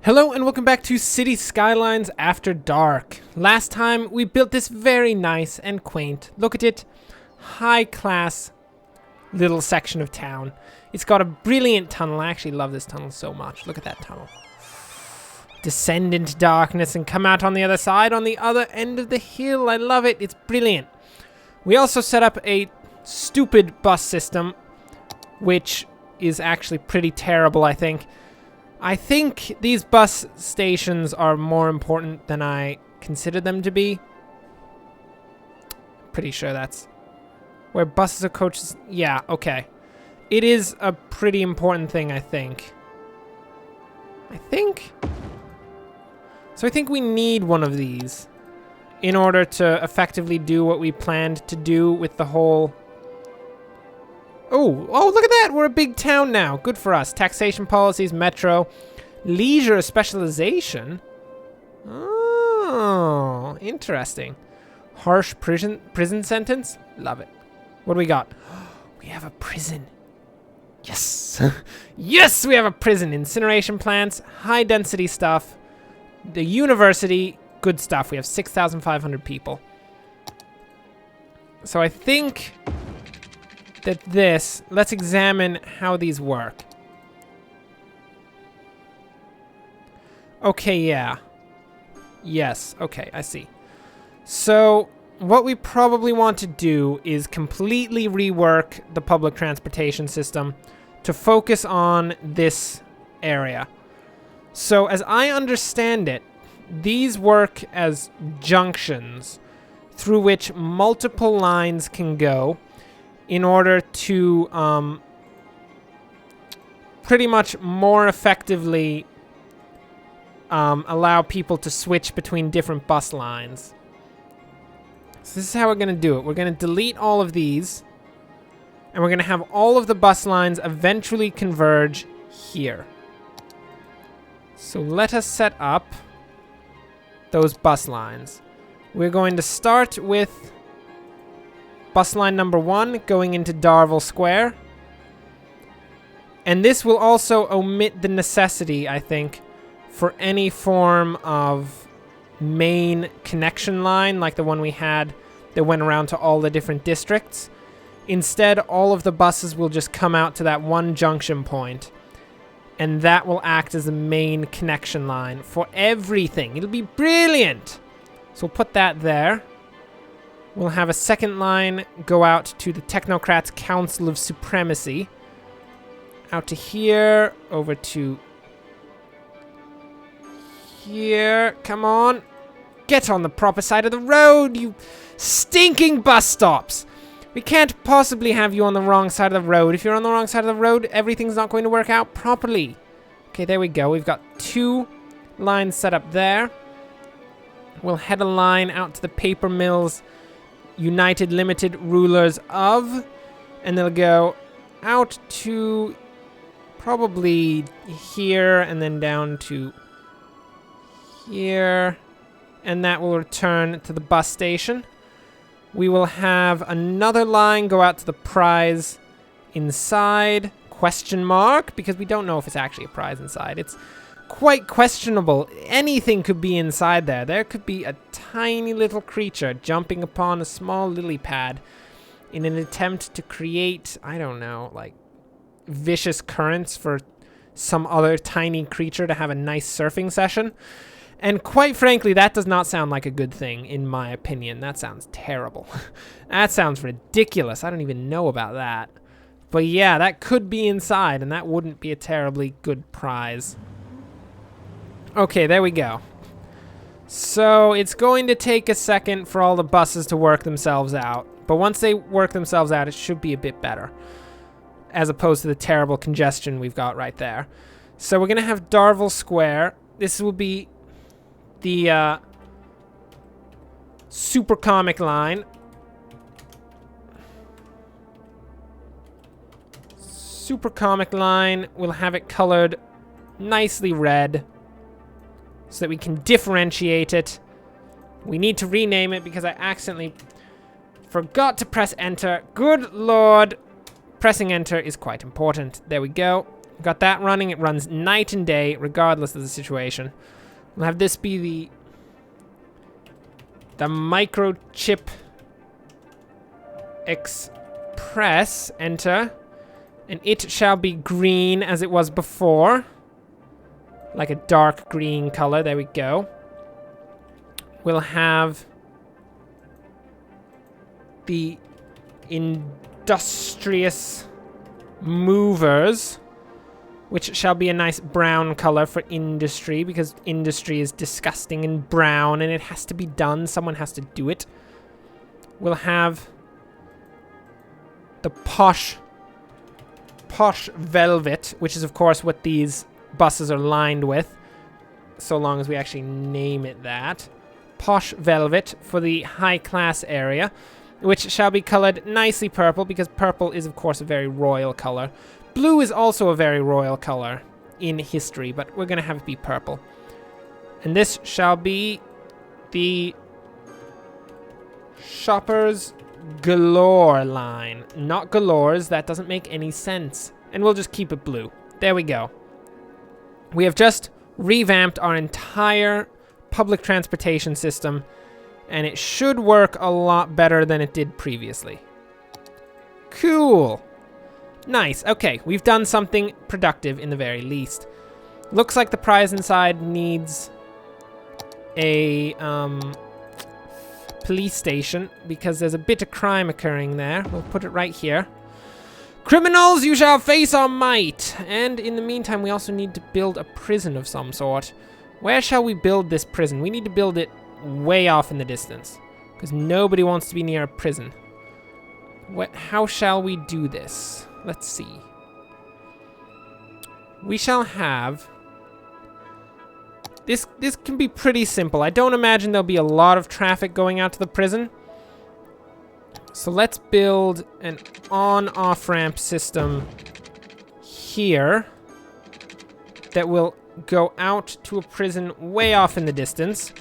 Hello and welcome back to City Skylines After Dark. Last time we built this very nice and quaint, look at it, high-class little section of town. It's got a brilliant tunnel. I actually love this tunnel so much. Look at that tunnel. Descend into darkness and come out on the other side, on the other end of the hill. I love it. It's brilliant. We also set up a stupid bus system, which is actually pretty terrible, I think. I think these bus stations are more important than I consider them to be. Pretty sure that's where buses or coaches... Yeah, okay. It is a pretty important thing, I think. So I think we need one of these in order to effectively do what we planned to do with the whole... Oh, look at that. We're a big town now. Good for us. Taxation policies, metro, leisure specialization. Oh, interesting. Harsh prison sentence. Love it. What do we got? We have a prison. Yes. Yes, we have a prison. Incineration plants, high density stuff. The university, good stuff. We have 6,500 people. So I think... let's examine how these work. Okay, yeah. Yes, okay, I see. So, what we probably want to do is completely rework the public transportation system to focus on this area. So, as I understand it, these work as junctions through which multiple lines can go in order to pretty much more effectively allow people to switch between different bus lines. So this is how we're going to do it. We're going to delete all of these, and we're going to have all of the bus lines eventually converge here. So let us set up those bus lines. We're going to start with bus line number 1 going into Darville Square. And this will also omit the necessity, I think, for any form of main connection line like the one we had that went around to all the different districts. Instead, all of the buses will just come out to that one junction point, and that will act as the main connection line for everything. It'll be brilliant! So we'll put that there. We'll have a second line go out to the Technocrats' Council of Supremacy. Out to here, over to here. Come on. Get on the proper side of the road, you stinking bus stops. We can't possibly have you on the wrong side of the road. If you're on the wrong side of the road, everything's not going to work out properly. Okay, there we go. We've got 2 lines set up there. We'll head a line out to the paper mills United Limited Rulers of, and they'll go out to probably here and then down to here, and that will return to the bus station. We will have another line go out to the prize inside, question mark, because we don't know if it's actually a prize inside. It's quite questionable. Anything could be inside there. There could be a tiny little creature jumping upon a small lily pad in an attempt to create, I don't know, like vicious currents for some other tiny creature to have a nice surfing session. And quite frankly, that does not sound like a good thing, in my opinion. That sounds terrible. That sounds ridiculous. I don't even know about that. But yeah, that could be inside, and that wouldn't be a terribly good prize. Okay, there we go. So it's going to take a second for all the buses to work themselves out. But once they work themselves out, it should be a bit better, as opposed to the terrible congestion we've got right there. So we're going to have Darville Square. This will be the super comic line. Super comic line. We'll have it colored nicely red, so that we can differentiate it. We need to rename it because I accidentally forgot to press enter. Good lord. Pressing enter is quite important. There we go. Got that running. It runs night and day, regardless of the situation. We'll have this be the microchip express. Enter. And it shall be green as it was before. Like a dark green color. There we go. We'll have the industrious movers, which shall be a nice brown color for industry, because industry is disgusting and brown and it has to be done. Someone has to do it. We'll have the posh velvet, which is of course what these buses are lined with, so long as we actually name it that. Posh velvet for the high class area, which shall be colored nicely purple, because purple is of course a very royal color. Blue is also a very royal color in history, but we're gonna have it be purple. And this shall be the Shoppers Galore line. Not Galores, that doesn't make any sense. And we'll just keep it blue. There we go. We have just revamped our entire public transportation system, and it should work a lot better than it did previously. Cool. Nice. Okay, we've done something productive in the very least. Looks like the prize inside needs a police station, because there's a bit of crime occurring there. We'll put it right here. Criminals, you shall face our might. And in the meantime, we also need to build a prison of some sort. Where shall we build this prison? We need to build it way off in the distance, because nobody wants to be near a prison. How shall we do this? Let's see. We shall have... This can be pretty simple. I don't imagine there'll be a lot of traffic going out to the prison. So let's build an on-off ramp system here that will go out to a prison way off in the distance,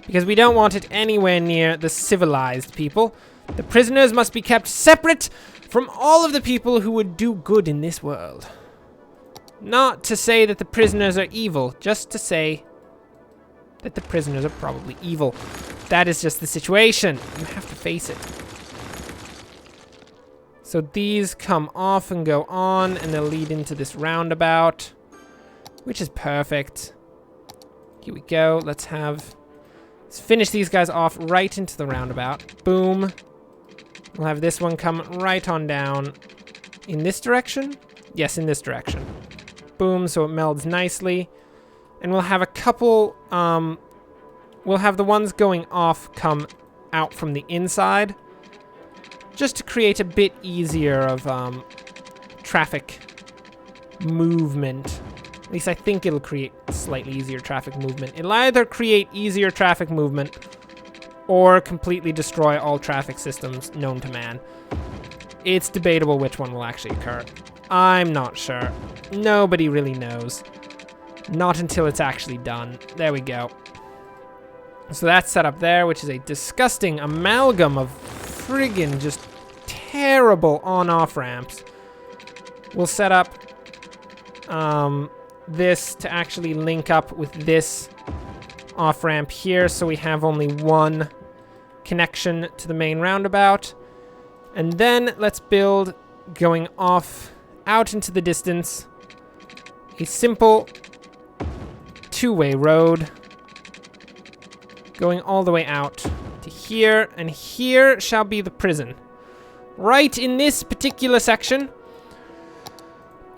because we don't want it anywhere near the civilized people. The prisoners must be kept separate from all of the people who would do good in this world. Not to say that the prisoners are evil, just to say that the prisoners are probably evil. That is just the situation. You have to face it. So these come off and go on, and they'll lead into this roundabout, which is perfect. Here we go. Let's finish these guys off right into the roundabout. Boom. We'll have this one come right on down in this direction. Yes, in this direction. Boom, so it melds nicely. And we'll have a couple, we'll have the ones going off come out from the inside, just to create a bit easier of traffic movement. At least I think it'll create slightly easier traffic movement. It'll either create easier traffic movement or completely destroy all traffic systems known to man. It's debatable which one will actually occur. I'm not sure. Nobody really knows. Not until it's actually done. There we go. So that's set up there, which is a disgusting amalgam of friggin' just terrible on-off ramps. We'll set up this to actually link up with this off-ramp here, so we have only one connection to the main roundabout. And then let's build, going off out into the distance, a simple two-way road going all the way out to here, and here shall be the prison. Right in this particular section,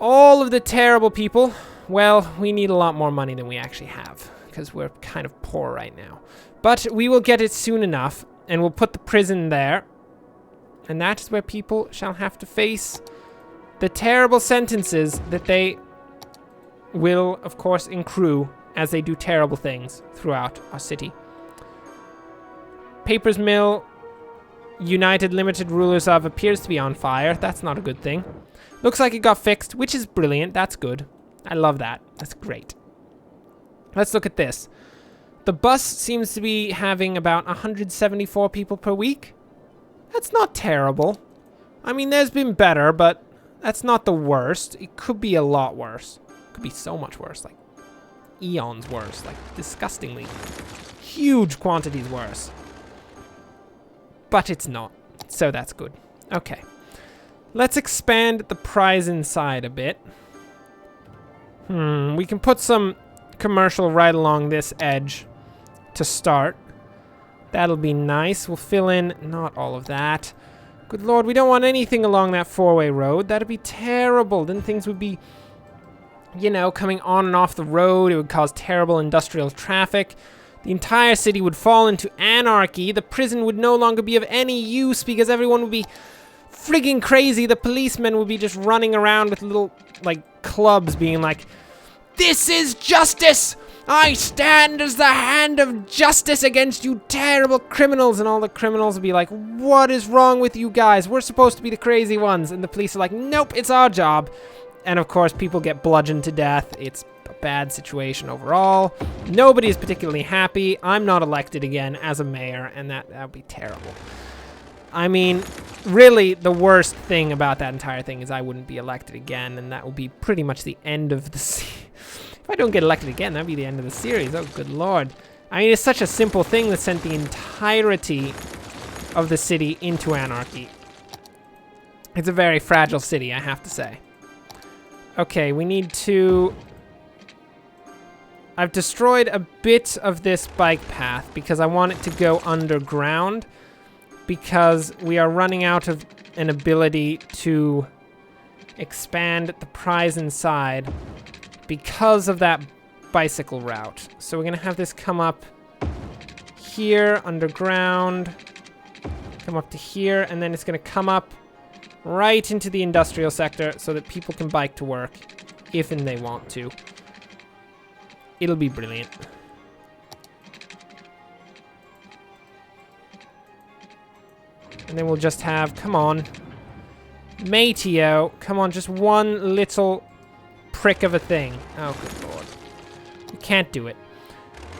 all of the terrible people, well, we need a lot more money than we actually have, because we're kind of poor right now. But we will get it soon enough, and we'll put the prison there, and that is where people shall have to face the terrible sentences that they will, of course, accrue as they do terrible things throughout our city. Papers Mill, United Limited Rulers of, appears to be on fire. That's not a good thing. Looks like it got fixed, which is brilliant. That's good. I love that. That's great. Let's look at this. The bus seems to be having about 174 people per week. That's not terrible. I mean, there's been better, but That's not the worst. It could be a lot worse. It could be so much worse, like eons worse, like disgustingly huge quantities worse. But it's not, so that's good. Okay. Let's expand the prize inside a bit. We can put some commercial right along this edge to start. That'll be nice. We'll fill in not all of that. Good lord, we don't want anything along that four-way road. That'd be terrible. Then things would be, you know, coming on and off the road. It would cause terrible industrial traffic. The entire city would fall into anarchy. The prison would no longer be of any use because everyone would be frigging crazy. The policemen would be just running around with little, like, clubs being like, "This is justice! I stand as the hand of justice against you terrible criminals." And all the criminals would be like, "What is wrong with you guys? We're supposed to be the crazy ones." And the police are like, "Nope, it's our job." And of course, people get bludgeoned to death. It's a bad situation overall. Nobody is particularly happy. I'm not elected again as a mayor, and that would be terrible. I mean, really, the worst thing about that entire thing is I wouldn't be elected again, and that will be pretty much the end of the If I don't get elected again, that'd be the end of the series. Oh, good lord. I mean, it's such a simple thing that sent the entirety of the city into anarchy. It's a very fragile city, I have to say. Okay, we need to... I've destroyed a bit of this bike path because I want it to go underground because we are running out of an ability to expand the prize inside because of that bicycle route. So we're gonna have this come up here, underground, come up to here, and then it's gonna come up right into the industrial sector so that people can bike to work if and they want to. It'll be brilliant. And then we'll just have, come on, Mateo, come on, just one little prick of a thing. Oh, good lord. We can't do it.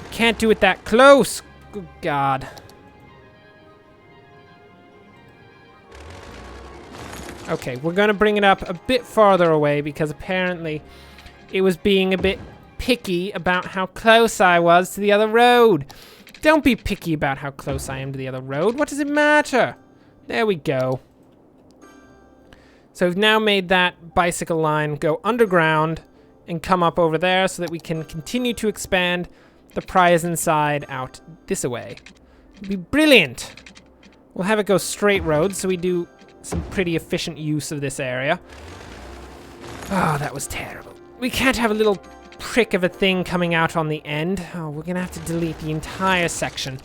We can't do it that close. Good god. Okay, we're gonna bring it up a bit farther away because apparently it was being a bit picky about how close I was to the other road. Don't be picky about how close I am to the other road. What does it matter? There we go. So we've now made that bicycle line go underground and come up over there so that we can continue to expand the prize inside out this way. It'll be brilliant. We'll have it go straight roads so we do some pretty efficient use of this area. Oh, that was terrible. We can't have a little prick of a thing coming out on the end. Oh, we're gonna have to delete the entire section.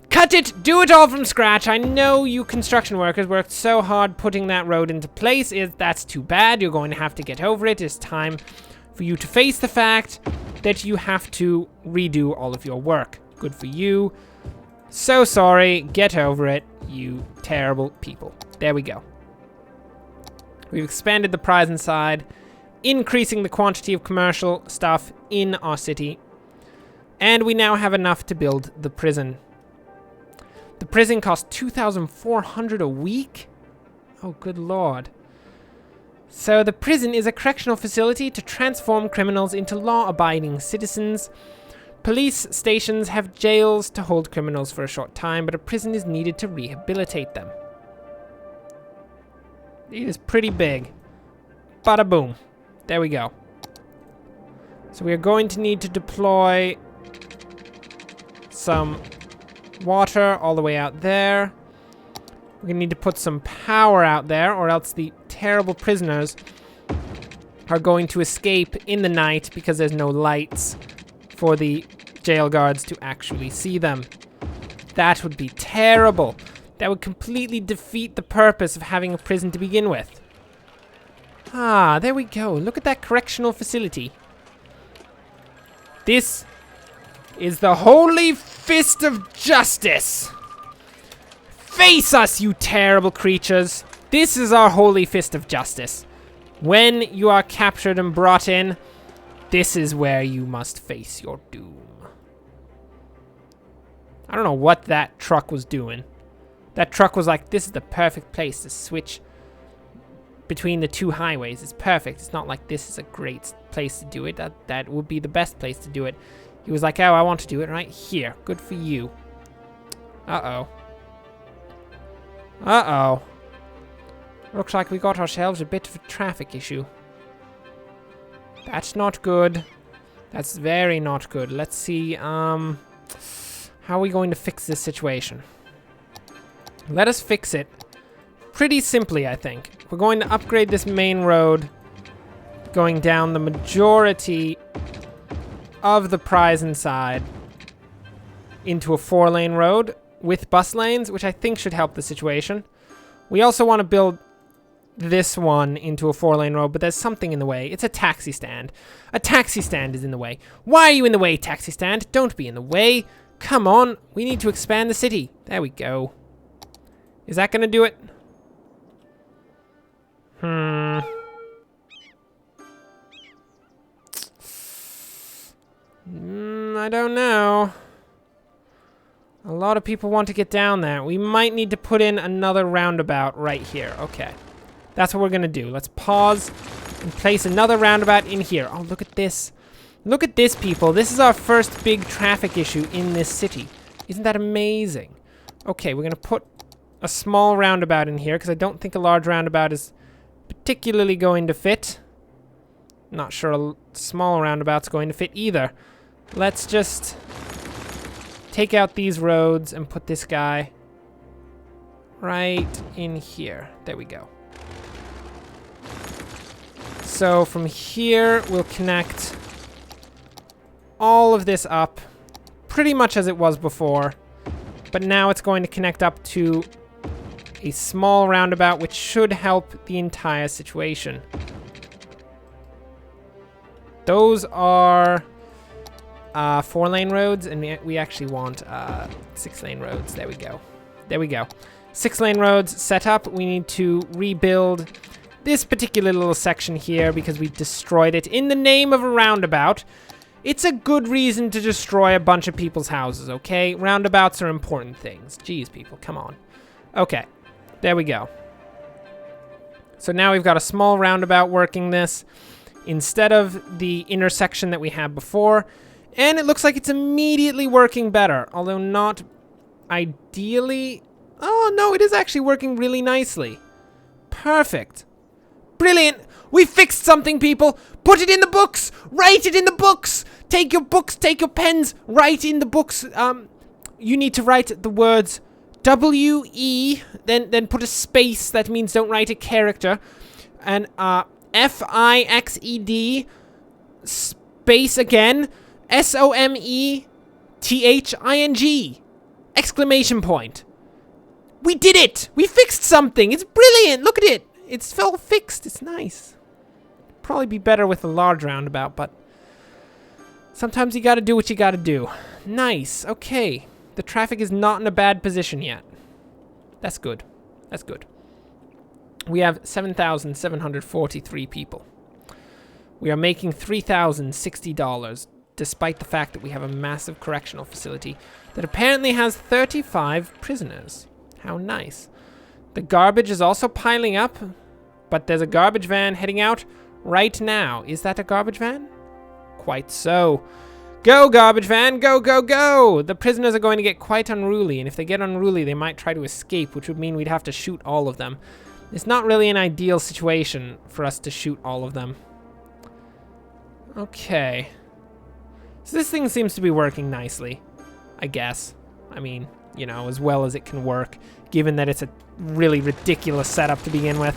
Cut it! Do it all from scratch! I know you construction workers worked so hard putting that road into place. That's too bad. You're going to have to get over it. It's time for you to face the fact that you have to redo all of your work. Good for you. So sorry. Get over it, you terrible people. There we go. We've expanded the prize inside, increasing the quantity of commercial stuff in our city. And we now have enough to build the prison. The prison costs 2,400 a week? Oh, good lord. So the prison is a correctional facility to transform criminals into law-abiding citizens. Police stations have jails to hold criminals for a short time, but a prison is needed to rehabilitate them. It is pretty big. Bada boom. There we go. So we are going to need to deploy some water all the way out there. We're gonna need to put some power out there, or else the terrible prisoners are going to escape in the night because there's no lights for the jail guards to actually see them. That would be terrible. That would completely defeat the purpose of having a prison to begin with. Ah, there we go. Look at that correctional facility. This is the holy fist of justice. Face us, you terrible creatures. This is our holy fist of justice. When you are captured and brought in, this is where you must face your doom. I don't know what that truck was doing. That truck was like, this is the perfect place to switch between the two highways. It's perfect. It's not like this is a great place to do it. That would be the best place to do it. He was like, oh, I want to do it right here. Good for you. Uh-oh. Uh-oh. Looks like we got ourselves a bit of a traffic issue. That's not good. That's very not good. Let's see, how are we going to fix this situation? Let us fix it pretty simply, I think. We're going to upgrade this main road going down the majority of the prize inside into a 4-lane road with bus lanes, which I think should help the situation. We also want to build this one into a 4-lane road, but there's something in the way. It's a taxi stand. A taxi stand is in the way. Why are you in the way, taxi stand? Don't be in the way. Come on. We need to expand the city. There we go. Is that going to do it? I don't know. A lot of people want to get down there. We might need to put in another roundabout right here. Okay. That's what we're going to do. Let's pause and place another roundabout in here. Oh, look at this. Look at this, people. This is our first big traffic issue in this city. Isn't that amazing? Okay, we're going to put a small roundabout in here because I don't think a large roundabout is particularly going to fit. Not sure a small roundabout's going to fit either. Let's just take out these roads and put this guy right in here. There we go. So from here, we'll connect all of this up pretty much as it was before. But now it's going to connect up to a small roundabout, which should help the entire situation. Those are 4-lane roads, and we actually want 6-lane roads. There we go. There we go. 6-lane roads set up. We need to rebuild this particular little section here because we destroyed it in the name of a roundabout. It's a good reason to destroy a bunch of people's houses, okay? Roundabouts are important things. Jeez, people, come on. Okay, there we go. So now we've got a small roundabout working this instead of the intersection that we had before. And it looks like it's immediately working better, although not ideally. Oh, no, it is actually working really nicely. Perfect. Brilliant. We fixed something, people. Put it in the books. Write it in the books. Take your books, take your pens, write in the books. You need to write the words W-E, then put a space. That means don't write a character. And F-I-X-E-D, space again, S-O-M-E-T-H-I-N-G, exclamation point. We did it! We fixed something! It's brilliant! Look at it! It's all fixed. It's nice. Probably be better with a large roundabout, but sometimes you gotta do what you gotta do. Nice. Okay. The traffic is not in a bad position yet. That's good. That's good. We have 7,743 people. We are making $3,060, despite the fact that we have a massive correctional facility that apparently has 35 prisoners. How nice. The garbage is also piling up, but there's a garbage van heading out right now. Is that a garbage van? Quite so. Go, garbage van, go, go, go! The prisoners are going to get quite unruly, and if they get unruly, they might try to escape, which would mean we'd have to shoot all of them. It's not really an ideal situation for us to shoot all of them. Okay. So this thing seems to be working nicely, I guess. I mean, you know, as well as it can work, given that it's a really ridiculous setup to begin with.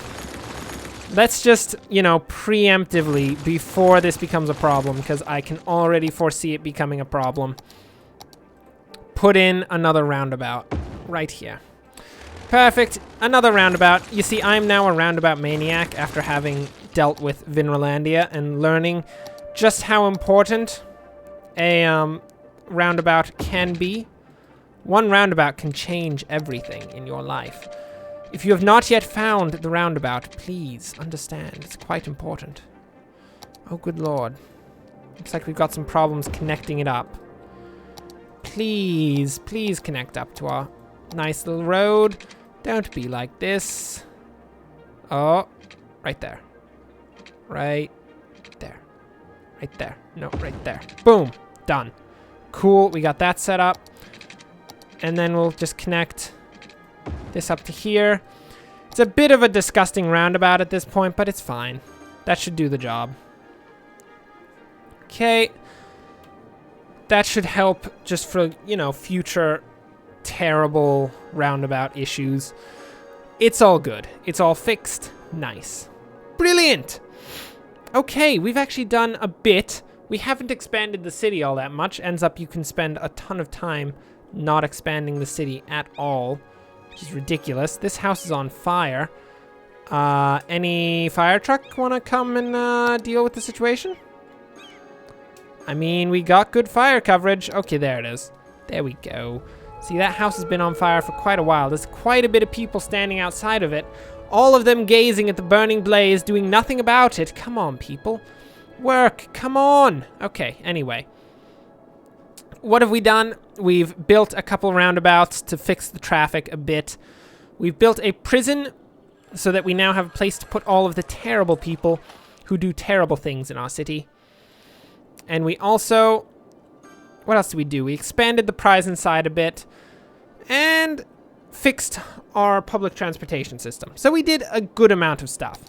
Let's just, you know, preemptively, before this becomes a problem, because I can already foresee it becoming a problem, put in another roundabout right here. Perfect. Another roundabout. You see, I'm now a roundabout maniac after having dealt with Vinralandia and learning just how important a roundabout can be. One roundabout can change everything in your life. If you have not yet found the roundabout, please understand. It's quite important. Oh, good lord. Looks like we've got some problems connecting it up. Please, please connect up to our nice little road. Don't be like this. Oh, right there. Right there. Right there. No, right there. Boom. Done. Cool. We got that set up. And then we'll just connect this up to here. It's a bit of a disgusting roundabout at this point, but it's fine. That should do the job. Okay. That should help just for, you know, future terrible roundabout issues. It's all good. It's all fixed. Nice. Brilliant. Okay, we've actually done a bit. We haven't expanded the city all that much. Ends up you can spend a ton of time not expanding the city at all, which is ridiculous. This house is on fire. Any fire truck want to come and deal with the situation? I mean, we got good fire coverage. Okay, there it is. There we go. See, that house has been on fire for quite a while. There's quite a bit of people standing outside of it. All of them gazing at the burning blaze, doing nothing about it. Come on, people. Work. Come on. Okay, anyway. What have we done? We've built a couple roundabouts to fix the traffic a bit. We've built a prison so that we now have a place to put all of the terrible people who do terrible things in our city. And we also... What else did we do? We expanded the prize inside a bit. And fixed our public transportation system. So we did a good amount of stuff.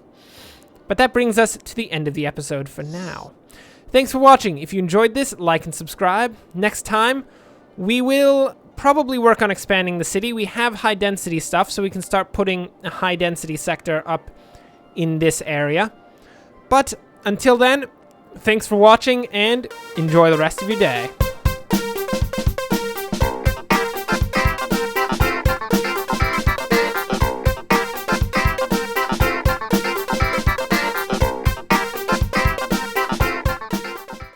But that brings us to the end of the episode for now. Thanks for watching. If you enjoyed this, like and subscribe. Next time, we will probably work on expanding the city. We have high density stuff, so we can start putting a high density sector up in this area. But until then, thanks for watching and enjoy the rest of your day.